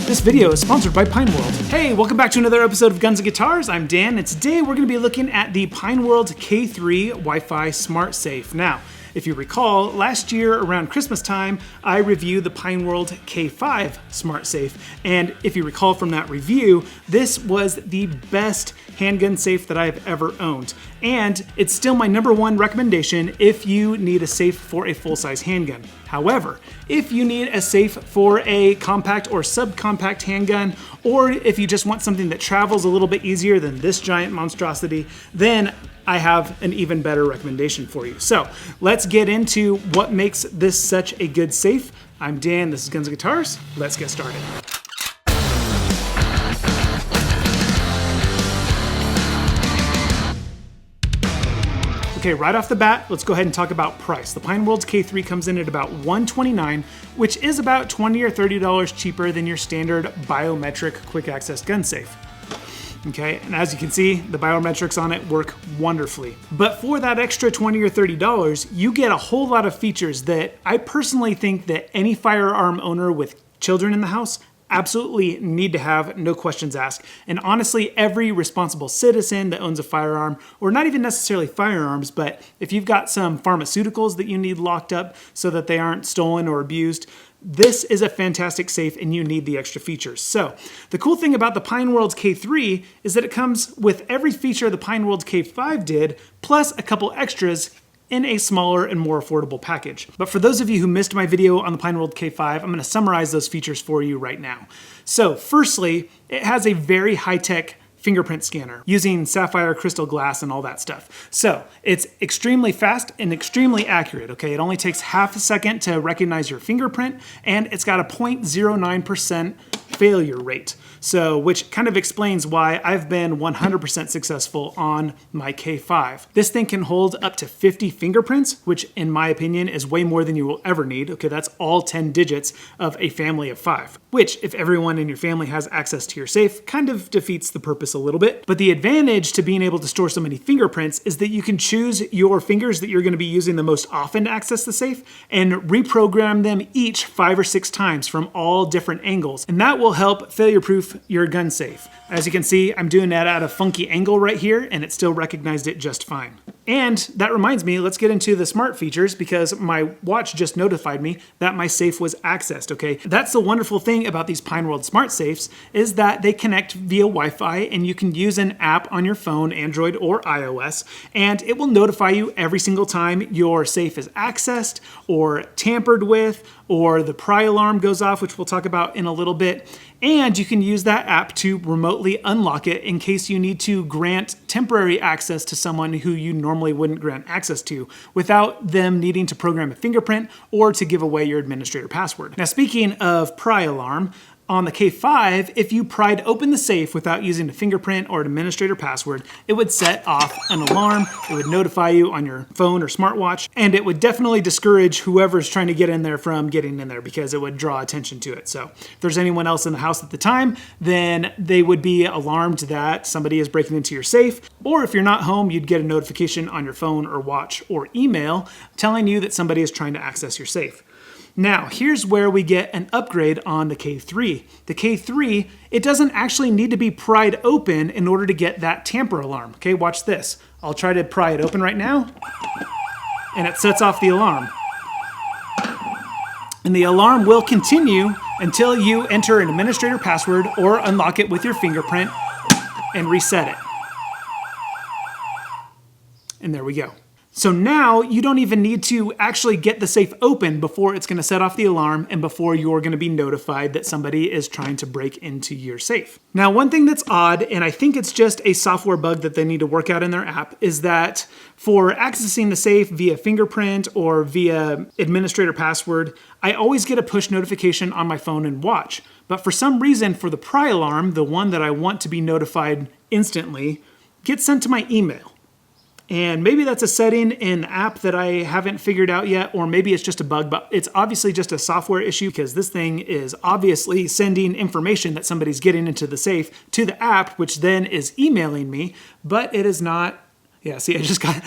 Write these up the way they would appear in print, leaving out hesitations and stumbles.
This video is sponsored by Pineworld. Hey, welcome back to another episode of Guns and Guitars. I'm Dan, and today we're going to be looking at the Pineworld K3 Wi-Fi Smart Safe. Now, if you recall, last year around Christmas time, I reviewed the Pineworld K5 Smart Safe. And if you recall from that review, this was the best handgun safe that I've ever owned. And it's still my #1 recommendation if you need a safe for a full-size handgun. However, if you need a safe for a compact or subcompact handgun, or if you just want something that travels a little bit easier than this giant monstrosity, then I have an even better recommendation for you. So let's get into what makes this such a good safe. I'm Dan, this is Guns and Guitars. Let's get started. Okay, right off the bat, let's go ahead and talk about price. The Pineworld K3 comes in at about $129, which is about $20 or $30 cheaper than your standard Biometric quick access gun safe. Okay, and as you can see, the biometrics on it work wonderfully. But for that extra $20 or $30, you get a whole lot of features that I personally think that any firearm owner with children in the house absolutely need to have, no questions asked. And honestly, every responsible citizen that owns a firearm, or not even necessarily firearms, but if you've got some pharmaceuticals that you need locked up so that they aren't stolen or abused, this is a fantastic safe and you need the extra features. So the cool thing about the Pineworld K3 is that it comes with every feature the Pineworld K5 did, plus a couple extras in a smaller and more affordable package. But for those of you who missed my video on the Pineworld K5, I'm going to summarize those features for you right now. So firstly, it has a very high-tech fingerprint scanner using sapphire crystal glass and all that stuff. So it's extremely fast and extremely accurate, okay? It only takes half a second to recognize your fingerprint, and it's got a 0.09% failure rate. So, which kind of explains why I've been 100% successful on my K5. This thing can hold up to 50 fingerprints, which in my opinion is way more than you will ever need. Okay, that's all 10 digits of a family of 5, which if everyone in your family has access to your safe, kind of defeats the purpose a little bit. But the advantage to being able to store so many fingerprints is that you can choose your fingers that you're going to be using the most often to access the safe and reprogram them each 5 or 6 times from all different angles. And that will help failure-proof your gun safe. As you can see, I'm doing that at a funky angle right here, and it still recognized it just fine. And that reminds me, let's get into the smart features because my watch just notified me that my safe was accessed, okay? That's the wonderful thing about these Pineworld smart safes is that they connect via Wi-Fi and you can use an app on your phone, Android or iOS, and it will notify you every single time your safe is accessed or tampered with or the pry alarm goes off, which we'll talk about in a little bit. And you can use that app to remotely unlock it in case you need to grant temporary access to someone who you normally wouldn't grant access to without them needing to program a fingerprint or to give away your administrator password. Now, speaking of pry alarm, on the K5, if you pried open the safe without using a fingerprint or an administrator password, it would set off an alarm, it would notify you on your phone or smartwatch, and it would definitely discourage whoever's trying to get in there from getting in there because it would draw attention to it. So if there's anyone else in the house at the time, then they would be alarmed that somebody is breaking into your safe. Or if you're not home, you'd get a notification on your phone or watch or email telling you that somebody is trying to access your safe. Now, here's where we get an upgrade on the K3. The K3, it doesn't actually need to be pried open in order to get that tamper alarm. Okay, watch this. I'll try to pry it open right now, and it sets off the alarm. And the alarm will continue until you enter an administrator password or unlock it with your fingerprint and reset it. And there we go. So now you don't even need to actually get the safe open before it's going to set off the alarm and before you're going to be notified that somebody is trying to break into your safe. Now, one thing that's odd, and I think it's just a software bug that they need to work out in their app, is that for accessing the safe via fingerprint or via administrator password, I always get a push notification on my phone and watch. But for some reason, for the pry alarm, the one that I want to be notified instantly, gets sent to my email. And maybe that's a setting in the app that I haven't figured out yet, or maybe it's just a bug, but it's obviously just a software issue because this thing is obviously sending information that somebody's getting into the safe to the app, which then is emailing me, but it is not Yeah, see, I just got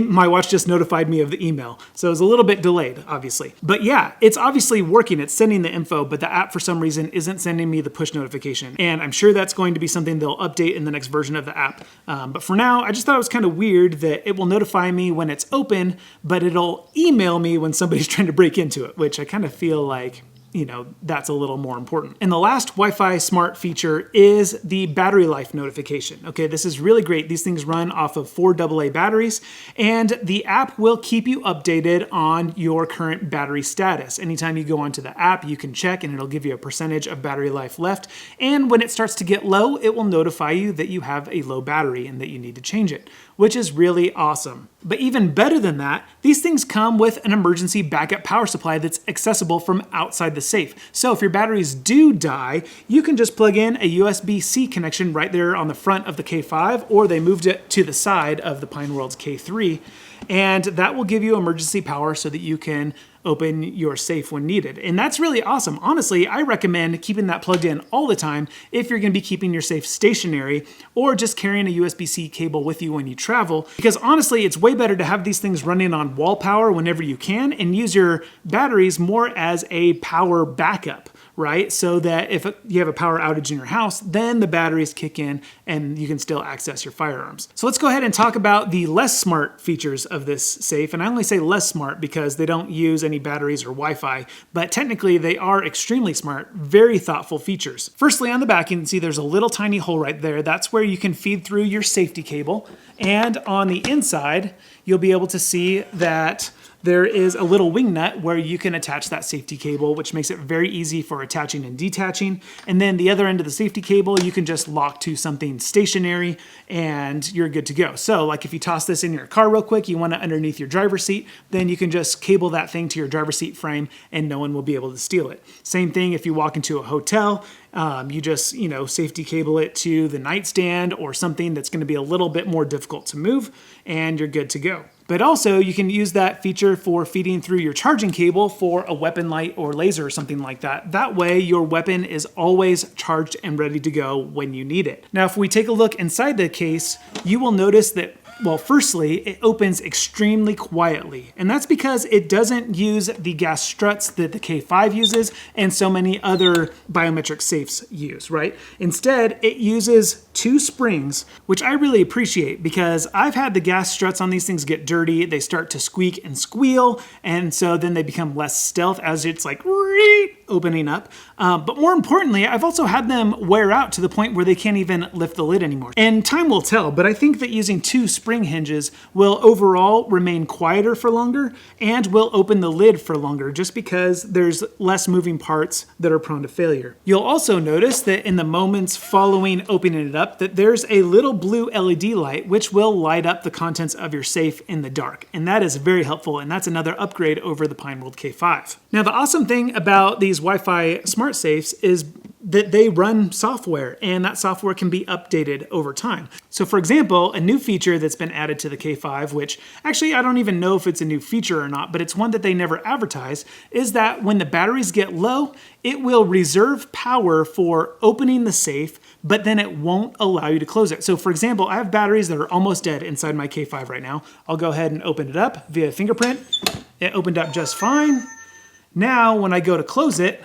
my watch just notified me of the email. So it was a little bit delayed, obviously. But yeah, it's obviously working. It's sending the info, but the app for some reason isn't sending me the push notification. And I'm sure that's going to be something they'll update in the next version of the app. But for now, I just thought it was kind of weird that it will notify me when it's open, but it'll email me when somebody's trying to break into it, which I kind of feel like, you know, that's a little more important. And the last Wi-Fi smart feature is the battery life notification. Okay, this is really great. These things run off of 4 AA batteries, and the app will keep you updated on your current battery status. Anytime you go onto the app, you can check and it'll give you a percentage of battery life left. And when it starts to get low, it will notify you that you have a low battery and that you need to change it, which is really awesome. But even better than that, these things come with an emergency backup power supply that's accessible from outside the safe. So if your batteries do die, you can just plug in a USB-C connection right there on the front of the K5, or they moved it to the side of the Pineworld K3, and that will give you emergency power so that you can open your safe when needed. And that's really awesome. Honestly, I recommend keeping that plugged in all the time if you're going to be keeping your safe stationary or just carrying a USB-C cable with you when you travel, because honestly, it's way better to have these things running on wall power whenever you can and use your batteries more as a power backup, right? So that if you have a power outage in your house, then the batteries kick in and you can still access your firearms. So let's go ahead and talk about the less smart features of this safe. And I only say less smart because they don't use any batteries or Wi-Fi, but technically they are extremely smart, very thoughtful features. Firstly, on the back, you can see there's a little tiny hole right there. That's where you can feed through your safety cable. And on the inside, you'll be able to see that there is a little wing nut where you can attach that safety cable, which makes it very easy for attaching and detaching. And then the other end of the safety cable, you can just lock to something stationary and you're good to go. So like if you toss this in your car real quick, you want it underneath your driver's seat, then you can just cable that thing to your driver's seat frame and no one will be able to steal it. Same thing if you walk into a hotel, you just, safety cable it to the nightstand or something that's going to be a little bit more difficult to move and you're good to go. But also you can use that feature for feeding through your charging cable for a weapon light or laser or something like that. That way your weapon is always charged and ready to go when you need it. Now, if we take a look inside the case, you will notice that, well, firstly, it opens extremely quietly, and that's because it doesn't use the gas struts that the K5 uses and so many other biometric safes use, right? Instead, it uses 2 springs, which I really appreciate because I've had the gas struts on these things get dirty, they start to squeak and squeal, and so then they become less stealth as it's like opening up. But more importantly, I've also had them wear out to the point where they can't even lift the lid anymore. And time will tell, but I think that using 2 spring hinges will overall remain quieter for longer and will open the lid for longer just because there's less moving parts that are prone to failure. You'll also notice that in the moments following opening it up, that there's a little blue LED light which will light up the contents of your safe in the dark. And that is very helpful, and that's another upgrade over the Pineworld K5. Now, the awesome thing about these Wi-Fi smart safes is that they run software, and that software can be updated over time. So for example, a new feature that's been added to the K5, which actually I don't even know if it's a new feature or not, but it's one that they never advertise, is that when the batteries get low, it will reserve power for opening the safe, but then it won't allow you to close it. So for example, I have batteries that are almost dead inside my K5 right now. I'll go ahead and open it up via fingerprint. It opened up just fine. Now, when I go to close it,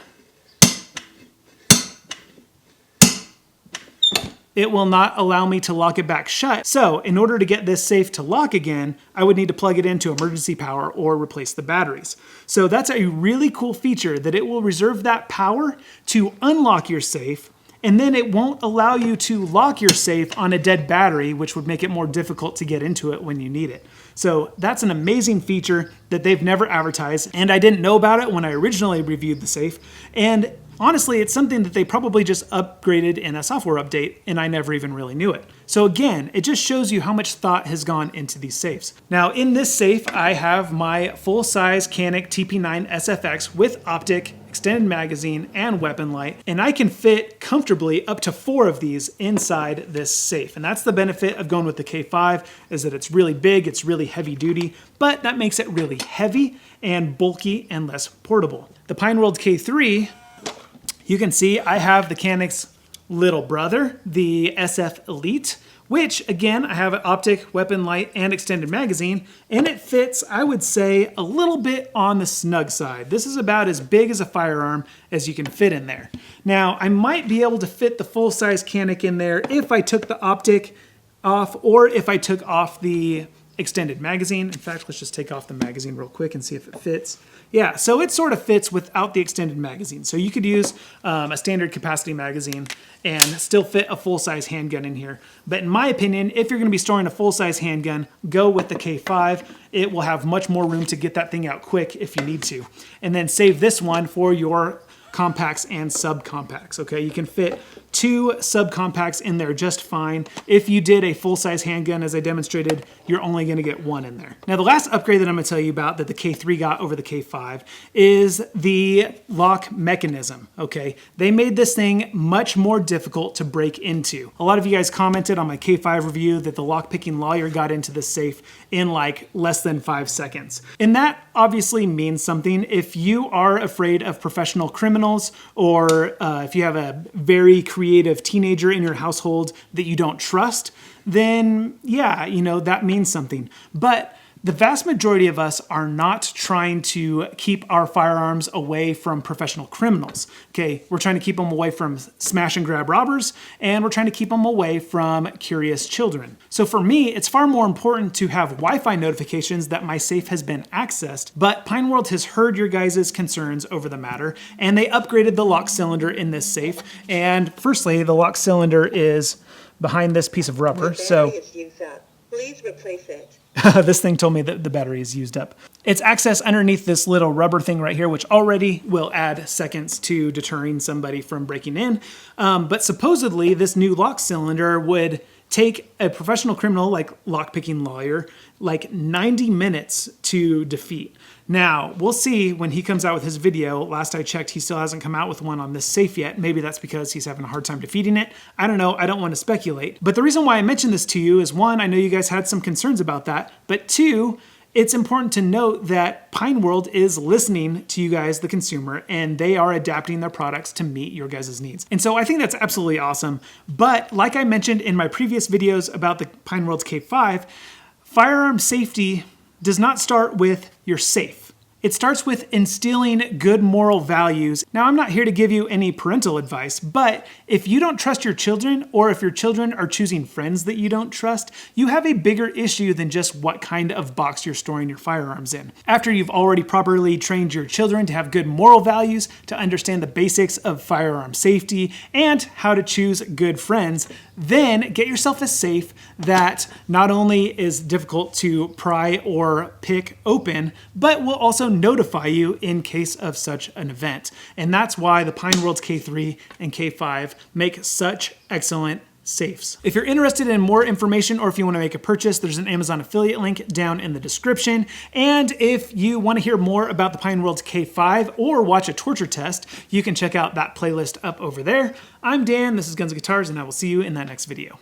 it will not allow me to lock it back shut. So in order to get this safe to lock again, I would need to plug it into emergency power or replace the batteries. So that's a really cool feature, that it will reserve that power to unlock your safe, and then it won't allow you to lock your safe on a dead battery, which would make it more difficult to get into it when you need it. So that's an amazing feature that they've never advertised, and I didn't know about it when I originally reviewed the safe. And honestly, it's something that they probably just upgraded in a software update, and I never even really knew it. So again, it just shows you how much thought has gone into these safes. Now, in this safe, I have my full-size Canik TP9 SFX with optic, extended magazine, and weapon light, and I can fit comfortably up to 4 of these inside this safe. And that's the benefit of going with the K5, is that it's really big, it's really heavy duty, but that makes it really heavy and bulky and less portable. The Pineworld K3, you can see I have the Canik's little brother, the SF Elite, which again, I have an optic, weapon light, and extended magazine, and it fits, I would say, a little bit on the snug side. This is about as big as a firearm as you can fit in there. Now, I might be able to fit the full-size Canik in there if I took the optic off, or if I took off the extended magazine. In fact, let's just take off the magazine real quick and see if it fits. Yeah, so it sort of fits without the extended magazine. So you could use a standard capacity magazine and still fit a full-size handgun in here. But in my opinion, if you're gonna be storing a full-size handgun, go with the K5. It will have much more room to get that thing out quick if you need to. And then save this one for your compacts and subcompacts, okay? You can fit 2 subcompacts in there just fine. If you did a full-size handgun, as I demonstrated, you're only gonna get 1 in there. Now, the last upgrade that I'm gonna tell you about that the K3 got over the K5 is the lock mechanism, okay? They made this thing much more difficult to break into. A lot of you guys commented on my K5 review that the lock-picking lawyer got into the safe in like less than 5 seconds. And that obviously means something. If you are afraid of professional criminals, or if you have a very creative teenager in your household that you don't trust, then yeah, you know, that means something. But the vast majority of us are not trying to keep our firearms away from professional criminals, okay? We're trying to keep them away from smash and grab robbers, and we're trying to keep them away from curious children. So for me, it's far more important to have Wi-Fi notifications that my safe has been accessed, but Pineworld has heard your guys' concerns over the matter, and they upgraded the lock cylinder in this safe. And firstly, the lock cylinder is behind this piece of rubber, so please replace it. this thing told me that the battery is used up. It's accessed underneath this little rubber thing right here, which already will add seconds to deterring somebody from breaking in. But supposedly this new lock cylinder would take a professional criminal like lockpicking lawyer like 90 minutes to defeat. Now, we'll see when he comes out with his video. Last I checked, he still hasn't come out with one on this safe yet. Maybe that's because he's having a hard time defeating it. I don't know, I don't want to speculate. But the reason why I mentioned this to you is, one, I know you guys had some concerns about that, but two, it's important to note that Pineworld is listening to you guys, the consumer, and they are adapting their products to meet your guys' needs. And so I think that's absolutely awesome. But like I mentioned in my previous videos about the Pineworld's K5, firearm safety does not start with your safe. It starts with instilling good moral values. Now, I'm not here to give you any parental advice, but if you don't trust your children, or if your children are choosing friends that you don't trust, you have a bigger issue than just what kind of box you're storing your firearms in. After you've already properly trained your children to have good moral values, to understand the basics of firearm safety, and how to choose good friends, then get yourself a safe that not only is difficult to pry or pick open, but will also notify you in case of such an event. And that's why the Pineworld's K3 and K5 make such excellent safes. If you're interested in more information, or if you want to make a purchase, there's an Amazon affiliate link down in the description. And if you want to hear more about the Pineworld's K5 or watch a torture test, you can check out that playlist up over there. I'm Dan, this is Guns and Guitars, and I will see you in that next video.